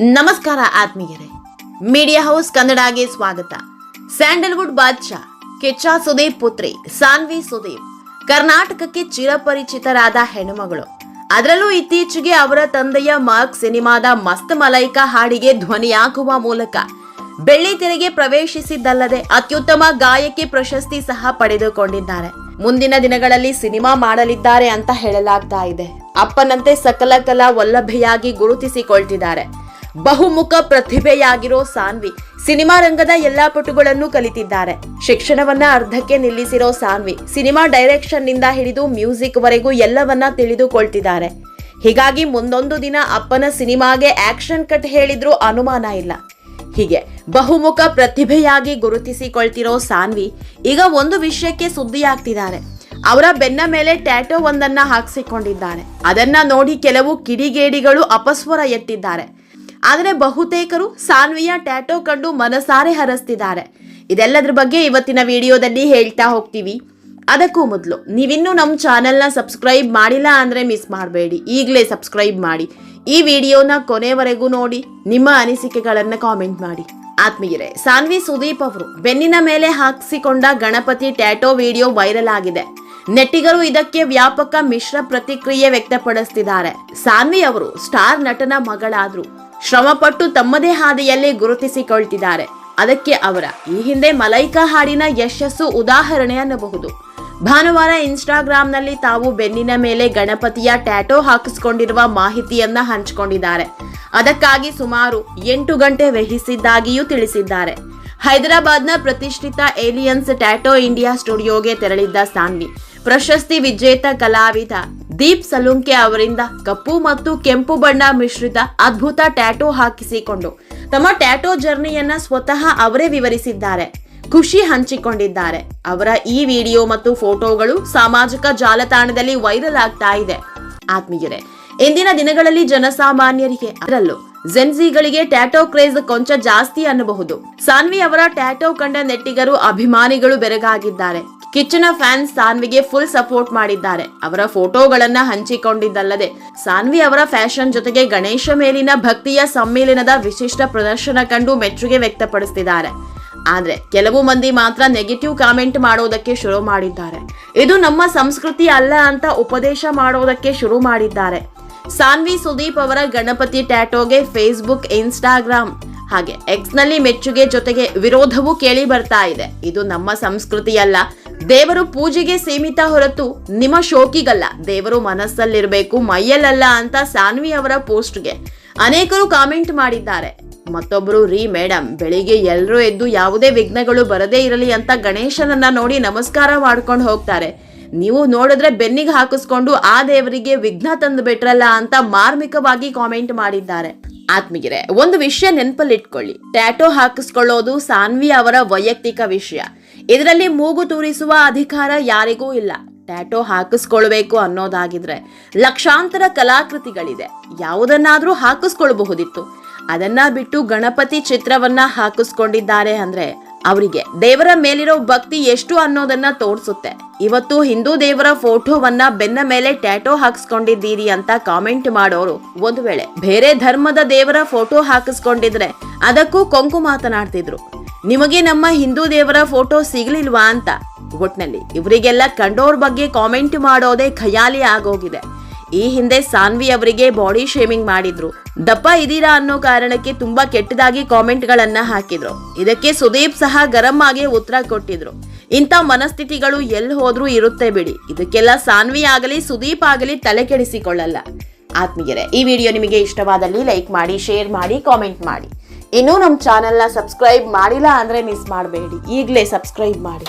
ನಮಸ್ಕಾರ ಆತ್ಮೀಯರೇ, media house ಕನ್ನಡಗೆ ಸ್ವಾಗತ. ಸ್ಯಾಂಡಲ್ವುಡ್ ಬಾದ್ಶಾ ಕಿಚ್ಚ ಸುದೀಪ್ ಪುತ್ರಿ ಸಾನ್ವಿ ಸುದೀಪ್ ಕರ್ನಾಟಕಕ್ಕೆ ಚಿರಪರಿಚಿತರಾದ ಹೆಣ್ಣುಮಗಳು. ಅದರಲ್ಲೂ ಇತ್ತೀಚೆಗೆ ಅವರ ತಂದೆಯ ಮಾರ್ಕ್ ಸಿನಿಮಾದ ಮಸ್ತ್ ಮಲೈಕಾ ಹಾಡಿಗೆ ಧ್ವನಿಯಾಗುವ ಮೂಲಕ ಬೆಳ್ಳಿ ತೆರೆಗೆ ಪ್ರವೇಶಿಸಿದ್ದಲ್ಲದೆ ಅತ್ಯುತ್ತಮ ಗಾಯಕಿ ಪ್ರಶಸ್ತಿ ಸಹ ಪಡೆದುಕೊಂಡಿದ್ದಾರೆ. ಮುಂದಿನ ದಿನಗಳಲ್ಲಿ ಸಿನಿಮಾ ಮಾಡಲಿದ್ದಾರೆ ಅಂತ ಹೇಳಲಾಗ್ತಾ ಇದೆ. ಅಪ್ಪನಂತೆ ಸಕಲ ಕಲಾ ವಲ್ಲಭೆಯಾಗಿ ಗುರುತಿಸಿಕೊಳ್ತಿದ್ದಾರೆ. ಬಹುಮುಖ ಪ್ರತಿಭೆಯಾಗಿರೋ ಸಾನ್ವಿ ಸಿನಿಮಾ ರಂಗದ ಎಲ್ಲಾ ಪಟುಗಳನ್ನು ಕಲಿತಿದ್ದಾರೆ. ಶಿಕ್ಷಣವನ್ನ ಅರ್ಧಕ್ಕೆ ನಿಲ್ಲಿಸಿರೋ ಸಾನ್ವಿ ಸಿನಿಮಾ ಡೈರೆಕ್ಷನ್ ನಿಂದ ಹಿಡಿದು ಮ್ಯೂಸಿಕ್ ವರೆಗೂ ಎಲ್ಲವನ್ನ ತಿಳಿದುಕೊಳ್ತಿದ್ದಾರೆ. ಹೀಗಾಗಿ ಮುಂದೊಂದು ದಿನ ಅಪ್ಪನ ಸಿನಿಮಾಗೆ ಆಕ್ಷನ್ ಕಟ್ ಹೇಳಿದ್ರೂ ಅನುಮಾನ ಇಲ್ಲ. ಹೀಗೆ ಬಹುಮುಖ ಪ್ರತಿಭೆಯಾಗಿ ಗುರುತಿಸಿಕೊಳ್ತಿರೋ ಸಾನ್ವಿ ಈಗ ಒಂದು ವಿಷಯಕ್ಕೆ ಸುದ್ದಿಯಾಗ್ತಿದ್ದಾರೆ. ಅವರ ಬೆನ್ನ ಮೇಲೆ ಟ್ಯಾಟೋ ಒಂದನ್ನ ಹಾಕಿಸಿಕೊಂಡಿದ್ದಾರೆ. ಅದನ್ನ ನೋಡಿ ಕೆಲವು ಕಿಡಿಗೇಡಿಗಳು ಅಪಸ್ವರ ಎತ್ತಿದ್ದಾರೆ. ಆದರೆ ಬಹುತೇಕರು ಸಾನ್ವಿಯ ಟ್ಯಾಟೋ ಕಂಡು ಮನಸಾರೆ ಹರಸ್ತಿದ್ದಾರೆ. ಇದೆಲ್ಲದ್ರ ಬಗ್ಗೆ ಇವತ್ತಿನ ವಿಡಿಯೋದಲ್ಲಿ ಹೇಳ್ತಾ ಹೋಗ್ತೀವಿ. ಅದಕ್ಕೂ ಮೊದಲು ನೀವಿನ್ನೂ ನಮ್ಮ ಚಾನೆಲ್ನ ಸಬ್ಸ್ಕ್ರೈಬ್ ಮಾಡಿಲ್ಲ ಅಂದರೆ ಮಿಸ್ ಮಾಡಬೇಡಿ, ಈಗಲೇ ಸಬ್ಸ್ಕ್ರೈಬ್ ಮಾಡಿ. ಈ ವಿಡಿಯೋನ ಕೊನೆವರೆಗೂ ನೋಡಿ, ನಿಮ್ಮ ಅನಿಸಿಕೆಗಳನ್ನು ಕಾಮೆಂಟ್ ಮಾಡಿ. ಆತ್ಮೀಯರೇ, ಸಾನ್ವಿ ಸುದೀಪ್ ಅವರು ಬೆನ್ನಿನ ಮೇಲೆ ಹಾಕಿಸಿಕೊಂಡ ಗಣಪತಿ ಟ್ಯಾಟೋ ವಿಡಿಯೋ ವೈರಲ್ ಆಗಿದೆ. ನೆಟ್ಟಿಗರು ಇದಕ್ಕೆ ವ್ಯಾಪಕ ಮಿಶ್ರ ಪ್ರತಿಕ್ರಿಯೆ ವ್ಯಕ್ತಪಡಿಸುತ್ತಿದ್ದಾರೆ. ಸಾನ್ವಿ ಅವರು ಸ್ಟಾರ್ ನಟನ ಮಗಳಾದ್ರು ಶ್ರಮಪಟ್ಟು ತಮ್ಮದೇ ಹಾದಿಯಲ್ಲೇ ಗುರುತಿಸಿಕೊಳ್ತಿದ್ದಾರೆ. ಅದಕ್ಕೆ ಅವರ ಈ ಹಿಂದೆ ಮಲೈಕಾ ಹಾಡಿನ ಯಶಸ್ಸು ಉದಾಹರಣೆ ಅನ್ನಬಹುದು. ಭಾನುವಾರ ಇನ್ಸ್ಟಾಗ್ರಾಂನಲ್ಲಿ ತಾವು ಬೆನ್ನಿನ ಮೇಲೆ ಗಣಪತಿಯ ಟ್ಯಾಟೋ ಹಾಕಿಸಿಕೊಂಡಿರುವ ಮಾಹಿತಿಯನ್ನ ಹಂಚಿಕೊಂಡಿದ್ದಾರೆ. ಅದಕ್ಕಾಗಿ ಸುಮಾರು 8 ಗಂಟೆ ವ್ಯಯಿಸಿದ್ದಾಗಿಯೂ ತಿಳಿಸಿದ್ದಾರೆ. ಹೈದರಾಬಾದ್ನ ಪ್ರತಿಷ್ಠಿತ ಏಲಿಯನ್ಸ್ ಟ್ಯಾಟೋ ಇಂಡಿಯಾ ಸ್ಟುಡಿಯೋಗೆ ತೆರಳಿದ್ದ ಸಾನ್ವಿ ಪ್ರಶಸ್ತಿ ವಿಜೇತ ಕಲಾವಿದ ದೀಪ್ ಸಲುಂಕೆ ಅವರಿಂದ ಕಪ್ಪು ಮತ್ತು ಕೆಂಪು ಬಣ್ಣ ಮಿಶ್ರಿತ ಅದ್ಭುತ ಟ್ಯಾಟೋ ಹಾಕಿಸಿಕೊಂಡು ತಮ್ಮ ಟ್ಯಾಟೋ ಜರ್ನಿಯನ್ನ ಸ್ವತಃ ಅವರೇ ವಿವರಿಸಿದ್ದಾರೆ, ಖುಷಿ ಹಂಚಿಕೊಂಡಿದ್ದಾರೆ. ಅವರ ಈ ವಿಡಿಯೋ ಮತ್ತು ಫೋಟೋಗಳು ಸಾಮಾಜಿಕ ಜಾಲತಾಣದಲ್ಲಿ ವೈರಲ್ ಆಗ್ತಾ ಇದೆ. ಆತ್ಮೀಯರೇ, ಇಂದಿನ ದಿನಗಳಲ್ಲಿ ಜನಸಾಮಾನ್ಯರಿಗೆ, ಅದರಲ್ಲೂ ಜೆನ್ಸಿಗಳಿಗೆ ಟ್ಯಾಟೋ ಕ್ರೇಜ್ ಕೊಂಚ ಜಾಸ್ತಿ ಅನ್ನಬಹುದು. ಸಾನ್ವಿ ಅವರ ಟ್ಯಾಟೋ ಕಂಡ ನೆಟ್ಟಿಗರು ಅಭಿಮಾನಿಗಳು ಬೆರಗಾಗಿದ್ದಾರೆ. ಕಿಚ್ಚನ ಫ್ಯಾನ್ಸ್ ಸಾನ್ವಿಗೆ ಫುಲ್ ಸಪೋರ್ಟ್ ಮಾಡಿದ್ದಾರೆ. ಅವರ ಫೋಟೋಗಳನ್ನ ಹಂಚಿಕೊಂಡಿದ್ದಲ್ಲದೆ ಸಾನ್ವಿ ಅವರ ಫ್ಯಾಷನ್ ಜೊತೆಗೆ ಗಣೇಶ ಮೇಲಿನ ಭಕ್ತಿಯ ಸಮ್ಮೇಳನದ ವಿಶಿಷ್ಟ ಪ್ರದರ್ಶನ ಕಂಡು ಮೆಚ್ಚುಗೆ ವ್ಯಕ್ತಪಡಿಸುತ್ತಿದ್ದಾರೆ. ಆದ್ರೆ ಕೆಲವು ಮಂದಿ ಮಾತ್ರ ನೆಗೆಟಿವ್ ಕಾಮೆಂಟ್ ಮಾಡೋದಕ್ಕೆ ಶುರು ಮಾಡಿದ್ದಾರೆ. ಇದು ನಮ್ಮ ಸಂಸ್ಕೃತಿ ಅಲ್ಲ ಅಂತ ಉಪದೇಶ ಮಾಡೋದಕ್ಕೆ ಶುರು ಮಾಡಿದ್ದಾರೆ. ಸಾನ್ವಿ ಸುದೀಪ್ ಅವರ ಗಣಪತಿ ಟ್ಯಾಟೋಗೆ ಫೇಸ್ಬುಕ್, ಇನ್ಸ್ಟಾಗ್ರಾಮ್ ಹಾಗೆ ಎಕ್ಸ್ ನಲ್ಲಿ ಮೆಚ್ಚುಗೆ ಜೊತೆಗೆ ವಿರೋಧವೂ ಕೇಳಿ ಬರ್ತಾ ಇದೆ. ಇದು ನಮ್ಮ ಸಂಸ್ಕೃತಿಯಲ್ಲ, ದೇವರು ಪೂಜೆಗೆ ಸೀಮಿತ ಹೊರತು ನಿಮ್ಮ ಶೋಕಿಗಲ್ಲ, ದೇವರು ಮನಸ್ಸಲ್ಲಿರ್ಬೇಕು, ಮೈಯಲ್ಲಲ್ಲ ಅಂತ ಸಾನ್ವಿ ಅವರ ಪೋಸ್ಟ್ಗೆ ಅನೇಕರು ಕಾಮೆಂಟ್ ಮಾಡಿದ್ದಾರೆ. ಮತ್ತೊಬ್ಬರು, ರೀ ಮೇಡಮ್, ಬೆಳಿಗ್ಗೆ ಎಲ್ಲರೂ ಎದ್ದು ಯಾವುದೇ ವಿಘ್ನಗಳು ಬರದೇ ಇರಲಿ ಅಂತ ಗಣೇಶನನ್ನ ನೋಡಿ ನಮಸ್ಕಾರ ಮಾಡ್ಕೊಂಡು ಹೋಗ್ತಾರೆ. ನೀವು ನೋಡಿದ್ರೆ ಬೆನ್ನಿಗೆ ಹಾಕಿಸ್ಕೊಂಡು ಆ ದೇವರಿಗೆ ವಿಘ್ನ ತಂದು ಬಿಟ್ರಲ್ಲ ಅಂತ ಮಾರ್ಮಿಕವಾಗಿ ಕಾಮೆಂಟ್ ಮಾಡಿದ್ದಾರೆ. ಆತ್ಮೀಯರೇ, ಒಂದು ವಿಷಯ ನೆನಪಲ್ಲಿಟ್ಕೊಳ್ಳಿ, ಟ್ಯಾಟೋ ಹಾಕಿಸ್ಕೊಳ್ಳೋದು ಸಾನ್ವಿ ಅವರ ವೈಯಕ್ತಿಕ ವಿಷಯ. ಇದರಲ್ಲಿ ಮೂಗು ತೂರಿಸುವ ಅಧಿಕಾರ ಯಾರಿಗೂ ಇಲ್ಲ. ಟ್ಯಾಟೋ ಹಾಕಿಸ್ಕೊಳ್ಬೇಕು ಅನ್ನೋದಾಗಿದ್ರೆ ಲಕ್ಷಾಂತರ ಕಲಾಕೃತಿಗಳಿದೆ, ಯಾವುದನ್ನಾದ್ರೂ ಹಾಕಿಸ್ಕೊಳ್ಬಹುದಿತ್ತು. ಅದನ್ನ ಬಿಟ್ಟು ಗಣಪತಿ ಚಿತ್ರವನ್ನ ಹಾಕಿಸ್ಕೊಂಡಿದ್ದಾರೆ ಅಂದ್ರೆ ಅವರಿಗೆ ದೇವರ ಮೇಲಿರೋ ಭಕ್ತಿ ಎಷ್ಟು ಅನ್ನೋದನ್ನ ತೋರಿಸುತ್ತೆ. ಇವತ್ತು ಹಿಂದೂ ದೇವರ ಫೋಟೋವನ್ನ ಬೆನ್ನ ಮೇಲೆ ಟ್ಯಾಟೋ ಹಾಕಿಸ್ಕೊಂಡಿದ್ದೀರಿ ಅಂತ ಕಾಮೆಂಟ್ ಮಾಡೋರು ಒಂದು ವೇಳೆ ಬೇರೆ ಧರ್ಮದ ದೇವರ ಫೋಟೋ ಹಾಕಿಸ್ಕೊಂಡಿದ್ರೆ ಅದಕ್ಕೂ ಕೊಂಕು ಮಾತನಾಡ್ತಿದ್ರು. ನಿಮಗೆ ನಮ್ಮ ಹಿಂದೂ ದೇವರ ಫೋಟೋ ಸಿಗ್ಲಿಲ್ವಾ ಅಂತ. ಒಟ್ನಲ್ಲಿ ಇವರಿಗೆಲ್ಲ ಕಂಡೋರ್ ಬಗ್ಗೆ ಕಾಮೆಂಟ್ ಮಾಡೋದೇ ಖಯಾಲಿ ಆಗೋಗಿದೆ. ಈ ಹಿಂದೆ ಸಾನ್ವಿ ಅವರಿಗೆ ಬಾಡಿ ಶೇಮಿಂಗ್ ಮಾಡಿದ್ರು. ದಪ್ಪ ಇದೀರಾ ಅನ್ನೋ ಕಾರಣಕ್ಕೆ ತುಂಬಾ ಕೆಟ್ಟದಾಗಿ ಕಾಮೆಂಟ್ ಗಳನ್ನ ಹಾಕಿದ್ರು. ಇದಕ್ಕೆ ಸುದೀಪ್ ಸಹ ಗರಂ ಆಗಿ ಉತ್ತರ ಕೊಟ್ಟಿದ್ರು. ಇಂಥ ಮನಸ್ಥಿತಿಗಳು ಎಲ್ಲಿ ಹೋದ್ರೂ ಇರುತ್ತೆ ಬಿಡಿ. ಇದಕ್ಕೆಲ್ಲ ಸಾನ್ವಿ ಆಗಲಿ ಸುದೀಪ್ ಆಗಲಿ ತಲೆ ಕೆಡಿಸಿಕೊಳ್ಳಲ್ಲ. ಆತ್ಮೀಯರೇ, ಈ ವಿಡಿಯೋ ನಿಮಗೆ ಇಷ್ಟವಾದಲ್ಲಿ ಲೈಕ್ ಮಾಡಿ, ಶೇರ್ ಮಾಡಿ, ಕಾಮೆಂಟ್ ಮಾಡಿ. ಇನ್ನೂ ನಮ್ಮ ಚಾನೆಲ್ನ ಸಬ್ಸ್ಕ್ರೈಬ್ ಮಾಡಿಲ್ಲ ಅಂದ್ರೆ ಮಿಸ್ ಮಾಡಬೇಡಿ, ಈಗಲೇ ಸಬ್ಸ್ಕ್ರೈಬ್ ಮಾಡಿ.